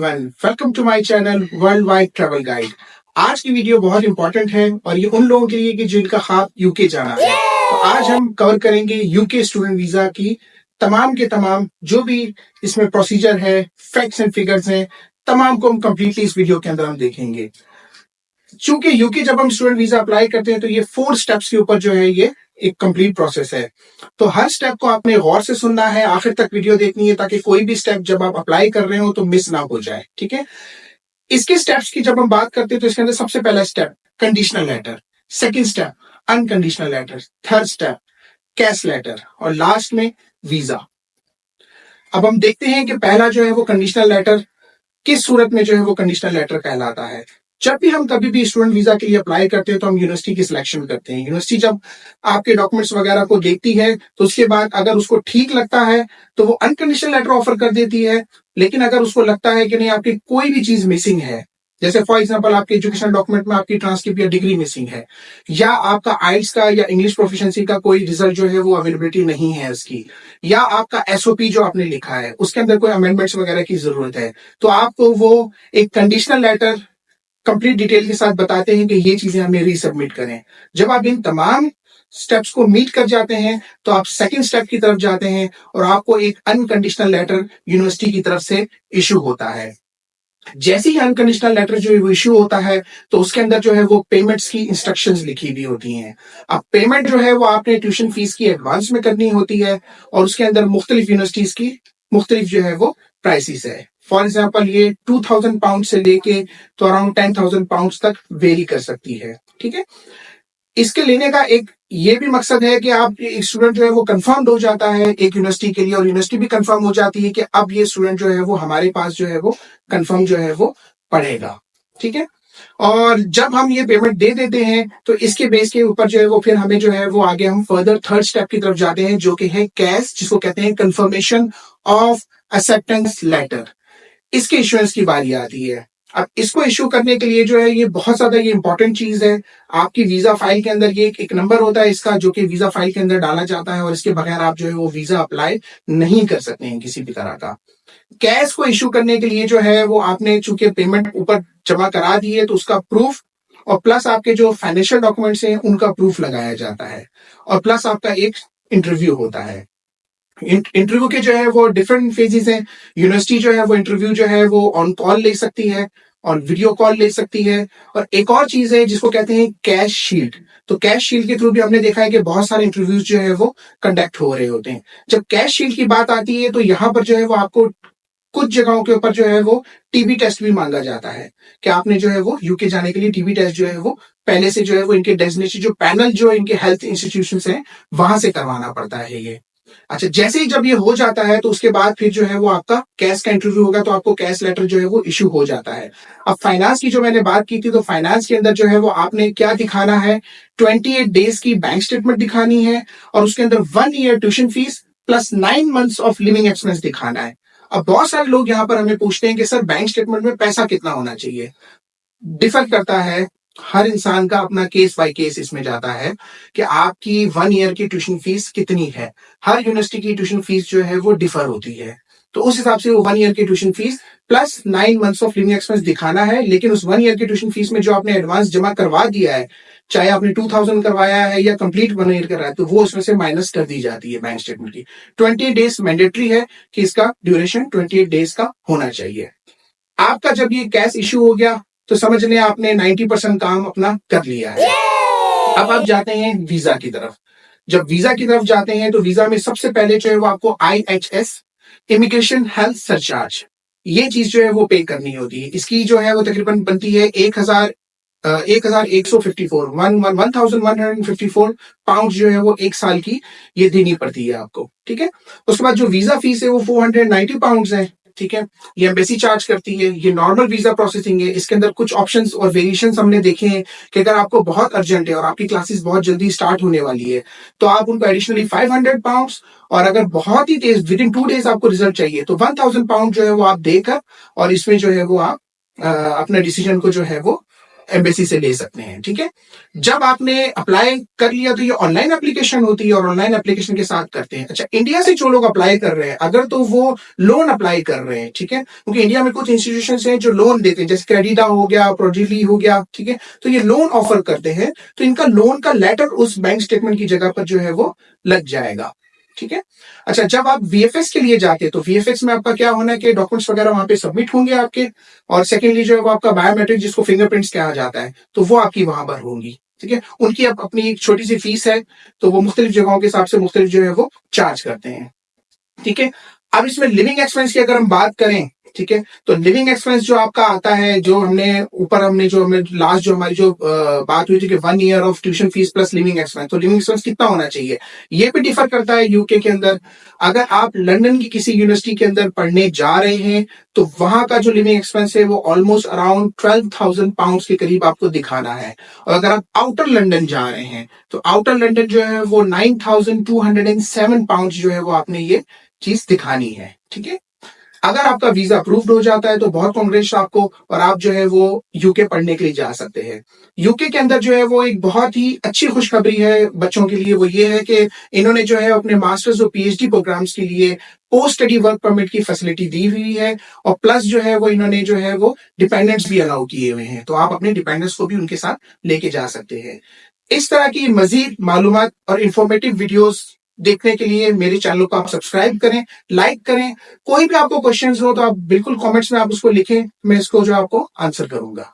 Welcome to my channel world wide travel guide. आज की video बहुत इंपॉर्टेंट है और ये उन लोगों के लिए कि जिनका ख्वाब यूके जाना है। तो आज हम कवर करेंगे यूके स्टूडेंट वीजा की तमाम के तमाम जो भी इसमें प्रोसीजर है, फैक्ट्स एंड फिगर्स हैं, तमाम को हम कंप्लीटली इस वीडियो के अंदर हम देखेंगे। चूंकि यूके जब हम स्टूडेंट वीजा अप्लाई करते हैं तो ये 4 स्टेप्स के ऊपर जो है ये एक कंप्लीट प्रोसेस है। तो हर स्टेप को आपने गौर से सुनना है, आखिर तक वीडियो देखनी है ताकि कोई भी स्टेप जब आप अप्लाई कर रहे हो तो मिस ना हो जाए। ठीक है, इसके स्टेप्स की जब हम बात करते हैं तो इसके अंदर सबसे पहला step conditional letter, second step unconditional letter, third step cash letter और लास्ट में वीजा। अब हम देखते हैं कि पहला जो है वो कंडीशनल लेटर किस सूरत में जो है वो कंडीशनल लेटर कहलाता है। जब भी हम कभी भी स्टूडेंट वीजा के लिए अप्लाई करते हैं तो हम यूनिवर्सिटी की सिलेक्शन करते हैं। यूनिवर्सिटी जब आपके डॉक्यूमेंट्स वगैरह को देखती है तो उसके बाद अगर उसको ठीक लगता है तो वो अनकंडीशनल लेटर ऑफर कर देती है। लेकिन अगर उसको लगता है कि नहीं आपकी कोई भी चीज मिसिंग है, जैसे फॉर एग्जांपल आपके एजुकेशन डॉक्यूमेंट में आपकी ट्रांसक्रिप्ट या डिग्री मिसिंग है, या आपका आइल्स का या इंग्लिश प्रोफिशिएंसी का कोई रिजल्ट जो है वो अवेलेबिलिटी नहीं है उसकी, या आपका एसओपी जो आपने लिखा है उसके अंदर कोई अमेंडमेंट्स वगैरह की जरूरत है, तो आपको वो एक कंडीशनल लेटर कंप्लीट डिटेल के साथ बताते हैं कि ये चीजें हमें रीसबमिट करें। जब आप इन तमाम स्टेप्स को मीट कर जाते हैं तो आप सेकंड स्टेप की तरफ जाते हैं और आपको एक अनकंडीशनल लेटर यूनिवर्सिटी की तरफ से इशू होता है। जैसे ही अनकंडीशनल लेटर जो है वो इशू होता है तो उसके अंदर जो है वो पेमेंट्स की इंस्ट्रक्शंस लिखी हुई होती हैं। अब पेमेंट जो है वो आपने ट्यूशन फीस की एडवांस में करनी होती है और उसके अंदर मुख्तलिफ यूनिवर्सिटीज की मुख्तलिफ जो है वो प्राइसेस है। फॉर एग्जाम्पल ये 2000 पाउंड से लेके तो अराउंड 10,000 पाउंड तक वेरी कर सकती है। ठीक है, इसके लेने का एक ये भी मकसद है कि आप स्टूडेंट जो है वो कंफर्म हो जाता है एक यूनिवर्सिटी के लिए और यूनिवर्सिटी भी कंफर्म हो जाती है कि अब ये स्टूडेंट जो है वो हमारे पास जो है वो कंफर्म जो है वो पढ़ेगा। ठीक है, और जब हम ये पेमेंट दे देते हैं तो इसके बेस के ऊपर जो है वो फिर हमें जो है वो आगे हम फर्दर थर्ड स्टेप की तरफ जाते हैं जो कि है कैश, जिसको कहते हैं कंफर्मेशन ऑफ एक्सेप्टेंस लेटर। इसके इश्यूएंस की बारी आती है। अब इसको इश्यू करने के लिए जो है ये बहुत ज्यादा ये इंपॉर्टेंट चीज है। आपकी वीजा फाइल के अंदर ये एक नंबर होता है इसका जो कि वीजा फाइल के अंदर डाला जाता है और इसके बगैर आप जो है वो वीजा अप्लाई नहीं कर सकते हैं किसी भी तरह का। कैश को इश्यू करने के लिए जो है वो आपने चूंकि पेमेंट ऊपर जमा करा दी है तो उसका प्रूफ और प्लस आपके जो फाइनेंशियल डॉक्यूमेंट्स हैं उनका प्रूफ लगाया जाता है और प्लस आपका एक इंटरव्यू होता है। इंटरव्यू के जो है वो डिफरेंट फेजेस हैं। यूनिवर्सिटी जो है वो इंटरव्यू जो है वो ऑन कॉल ले सकती है और वीडियो कॉल ले सकती है। और एक और चीज है जिसको कहते हैं कैश शील्ड। तो कैश शील्ड के थ्रू भी हमने देखा है कि बहुत सारे इंटरव्यूज जो है वो कंडक्ट हो रहे होते हैं। जब कैश शील्ड की बात आती है तो यहाँ पर जो है वो आपको कुछ जगहों के ऊपर जो है वो टीबी टेस्ट भी मांगा जाता है कि आपने जो है वो यूके जाने के लिए टीबी टेस्ट जो है वो पहले से जो है वो इनके डेजिग्नेटेड जो पैनल जो इनके हेल्थ इंस्टीट्यूशंस हैं वहां से करवाना पड़ता है ये। अच्छा, जैसे ही जब ये हो जाता है तो उसके बाद फिर जो है वो आपका कैश का इंटरव्यू होगा तो आपको कैश लेटर जो है वो इशू हो जाता है। अब फाइनेंस की जो मैंने बात की थी तो फाइनेंस के अंदर जो है वो आपने क्या दिखाना है, 28 डेज की बैंक स्टेटमेंट दिखानी है और उसके अंदर 1 year tuition fees plus 9 months of living expense दिखाना है। अब बहुत सारे लोग यहाँ पर हमें पूछते हैं कि सर बैंक स्टेटमेंट में पैसा कितना होना चाहिए। डिफर करता है, हर इंसान का अपना केस बाय केस इसमें जाता है कि आपकी 1 ईयर की ट्यूशन फीस कितनी है। हर यूनिवर्सिटी की ट्यूशन फीस जो है वो डिफर होती है तो उस हिसाब से वो 1 ईयर की tuition fees plus 9 months of living expense दिखाना है। लेकिन उस 1 ईयर की ट्यूशन फीस में जो आपने एडवांस जमा करवा दिया है, चाहे आपने 2000 करवाया है या कंप्लीट 1 ईयर कराया, तो वो उसमें से माइनस कर दी जाती है बैंक स्टेटमेंट की। 28 डेज मैंडेटरी है कि इसका ड्यूरेशन 28 डेज का होना चाहिए। आपका जब ये कैश इश्यू हो गया तो समझ लें आपने 90% काम अपना कर लिया है। अब आप जाते हैं वीजा की तरफ। जब वीजा की तरफ जाते हैं तो वीजा में सबसे पहले जो है वो आपको IHS इमिग्रेशन हेल्थ सरचार्ज ये चीज जो है वो पे करनी होती है। इसकी जो है वो तकरीबन बनती है 1154 पाउंड जो है वो एक साल की ये देनी पड़ती है आपको। ठीक है, उसके बाद जो वीजा फीस है वो 490 पाउंड है। ठीक है, ये एम्बेसी चार्ज करती है। ये नॉर्मल वीजा प्रोसेसिंग है। इसके अंदर कुछ ऑप्शंस और वेरिएशंस हमने देखे हैं कि अगर आपको बहुत अर्जेंट है और आपकी क्लासेस बहुत जल्दी स्टार्ट होने वाली है तो आप उनको एडिशनली 500 पाउंड, और अगर बहुत ही तेज विद इन 2 डेज आपको रिजल्ट चाहिए तो 1000 पाउंड जो है वो आप देकर और इसमें जो है वो आप अपना डिसीजन को जो है वो एम्बेसी से ले सकते हैं। ठीक है, जब आपने अप्लाई कर लिया तो ये ऑनलाइन एप्लीकेशन होती है और ऑनलाइन एप्लीकेशन के साथ करते हैं। अच्छा, इंडिया से जो लोग अप्लाई कर रहे हैं अगर तो वो लोन अप्लाई कर रहे हैं, ठीक है, क्योंकि इंडिया में कुछ इंस्टीट्यूशंस हैं जो लोन देते हैं, जैसे क्रेडिटा हो गया, प्रोजिली हो गया, ठीक है, तो ये लोन ऑफर करते हैं, तो इनका लोन का लेटर उस बैंक स्टेटमेंट की जगह पर जो है वो लग जाएगा। ठीक है, अच्छा, जब आप वीएफएस के लिए जाते हैं तो वीएफएस में आपका क्या होना है कि डॉक्यूमेंट्स वगैरह वहां पे सबमिट होंगे आपके, और सेकेंडली जो है वो आपका बायोमेट्रिक जिसको फिंगरप्रिंट्स कहा जाता है, तो वो आपकी वहां पर होंगी। ठीक है, उनकी अब अपनी एक छोटी सी फीस है, तो वो मुख्तलिफ जगहों के हिसाब से मुख्तलिफ जो है वो चार्ज करते हैं। ठीक है, अब इसमें लिविंग एक्सपेंस की अगर हम बात करें, ठीक है, तो लिविंग एक्सपेंस जो आपका आता है, जो हमने ऊपर हमने जो हमें लास्ट जो हमारी जो बात हुई थी कि 1 year of tuition fees plus living expense, तो लिविंग एक्सपेंस कितना होना चाहिए ये भी डिफर करता है यूके के अंदर। अगर आप लंदन की किसी यूनिवर्सिटी के अंदर पढ़ने जा रहे हैं तो वहां का जो लिविंग एक्सपेंस है वो ऑलमोस्ट अराउंड 12,000 पाउंड के करीब आपको दिखाना है, और अगर आप आउटर लंदन जा रहे हैं तो आउटर लंदन जो है वो 9,207 पाउंड जो है वो आपने ये चीज दिखानी है। ठीक है, अगर आपका वीजा अप्रूव्ड हो जाता है तो बहुत कांग्रेस आपको, और आप जो है वो यूके पढ़ने के लिए जा सकते हैं। यूके के अंदर जो है वो एक बहुत ही अच्छी खुशखबरी है बच्चों के लिए, वो ये है कि इन्होंने जो है अपने मास्टर्स और पीएचडी प्रोग्राम्स के लिए पोस्ट स्टडी वर्क परमिट की फैसिलिटी दी हुई है, और प्लस जो है वो इन्होंने जो है वो डिपेंडेंट्स भी अलाउ किए हुए हैं, तो आप अपने डिपेंडेंट्स को भी उनके साथ लेके जा सकते हैं। इस तरह की मजीद मालूमात और इंफॉर्मेटिव वीडियोस देखने के लिए मेरे चैनल को आप सब्सक्राइब करें, लाइक करें। कोई भी आपको क्वेश्चंस हो तो आप बिल्कुल कमेंट्स में आप उसको लिखें, मैं इसको जो आपको आंसर करूंगा।